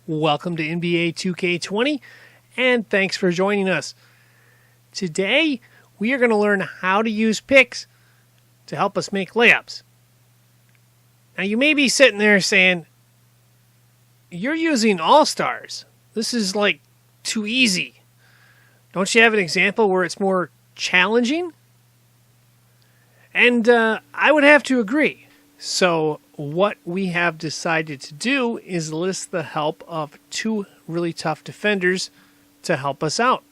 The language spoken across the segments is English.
Welcome to NBA 2K20, and thanks for joining us. Today, we are going to learn how to use picks to help us make layups. Now, you may be sitting there saying, you're using all-stars. This is like too easy. Don't you have an example where it's more challenging? And I would have to agree. So what we have decided to do is list the help of two really tough defenders to help us out.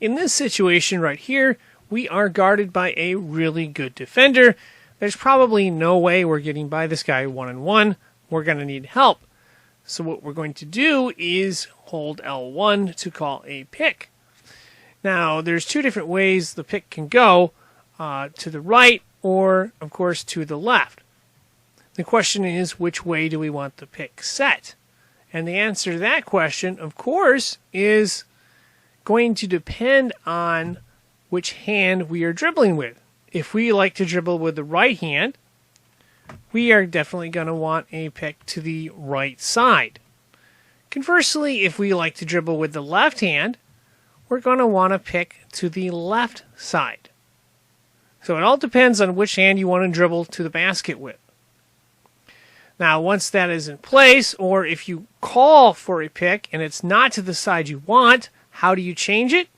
In this situation right here, we are guarded by a really good defender. There's probably no way we're getting by this guy one-on-one. We're going to need help. So what we're going to do is hold L1 to call a pick. Now, there's two different ways the pick can go, to the right or, of course, to the left. The question is, which way do we want the pick set? And the answer to that question, of course, is going to depend on which hand we are dribbling with. If we like to dribble with the right hand, we are definitely going to want a pick to the right side. Conversely, if we like to dribble with the left hand, we're going to want a pick to the left side. So it all depends on which hand you want to dribble to the basket with. Now, once that is in place, or if you call for a pick and it's not to the side you want, how do you change it?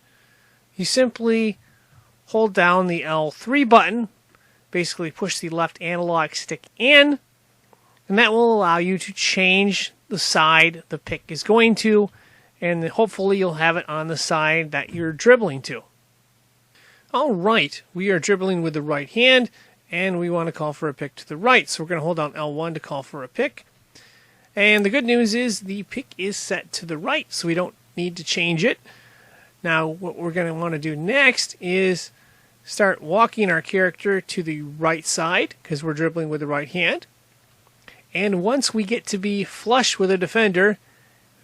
You simply hold down the L3 button, basically push the left analog stick in, and that will allow you to change the side the pick is going to, and hopefully you'll have it on the side that you're dribbling to. All right, we are dribbling with the right hand, and we want to call for a pick to the right. So we're going to hold down L1 to call for a pick. And the good news is the pick is set to the right, so we don't need to change it. Now, what we're going to want to do next is start walking our character to the right side, because we're dribbling with the right hand. And once we get to be flush with a defender,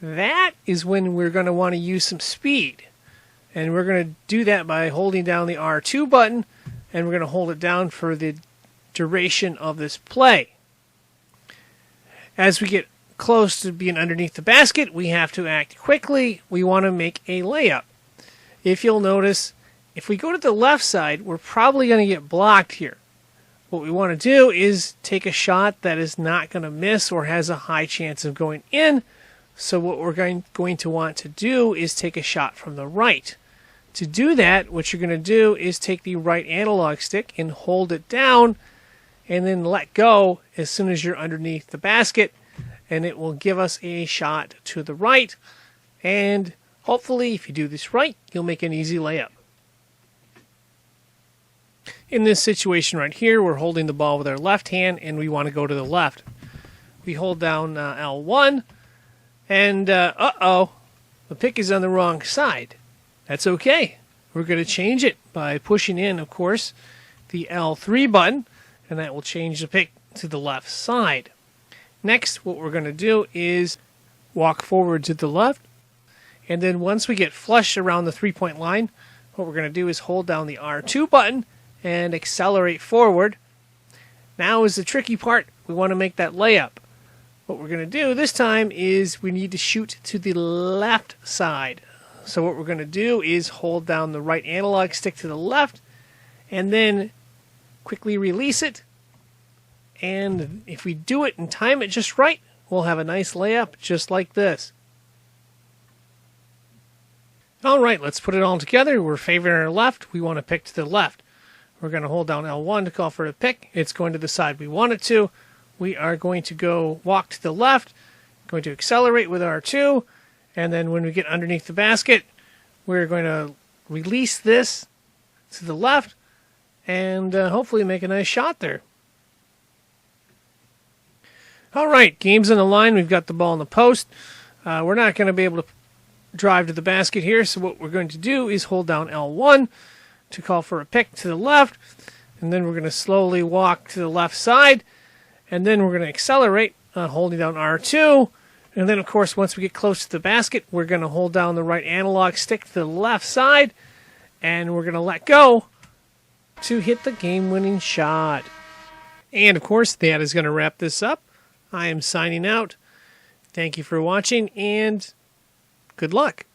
that is when we're going to want to use some speed. And we're going to do that by holding down the R2 button, and we're going to hold it down for the duration of this play. As we get close to being underneath the basket, we have to act quickly. We want to make a layup. If you'll notice, if we go to the left side, we're probably going to get blocked here. What we want to do is take a shot that is not going to miss or has a high chance of going in. So what we're going to want to do is take a shot from the right. To do that, what you're going to do is take the right analog stick and hold it down and then let go as soon as you're underneath the basket, and it will give us a shot to the right. And hopefully, if you do this right, you'll make an easy layup. In this situation right here, we're holding the ball with our left hand and we want to go to the left. We hold down L1 and the pick is on the wrong side. That's okay. We're going to change it by pushing in, of course, the L3 button, and that will change the pick to the left side. Next, what we're going to do is walk forward to the left, and then once we get flush around the three-point line, what we're going to do is hold down the R2 button and accelerate forward. Now is the tricky part. We want to make that layup. What we're going to do this time is we need to shoot to the left side. So what we're going to do is hold down the right analog stick to the left and then quickly release it. And if we do it and time it just right, we'll have a nice layup just like this. All right, let's put it all together. We're favoring our left. We want to pick to the left. We're going to hold down L1 to call for a pick. It's going to the side we want it to. We are going to go walk to the left, going to accelerate with R2, and then when we get underneath the basket, we're going to release this to the left and hopefully make a nice shot there. All right, game's on the line. We've got the ball in the post. We're not going to be able to drive to the basket here, so what we're going to do is hold down L1 to call for a pick to the left, and then we're going to slowly walk to the left side, and then we're going to accelerate, holding down R2, and then, of course, once we get close to the basket, we're going to hold down the right analog stick to the left side, and we're going to let go to hit the game-winning shot. And, of course, that is going to wrap this up. I am signing out. Thank you for watching, and good luck.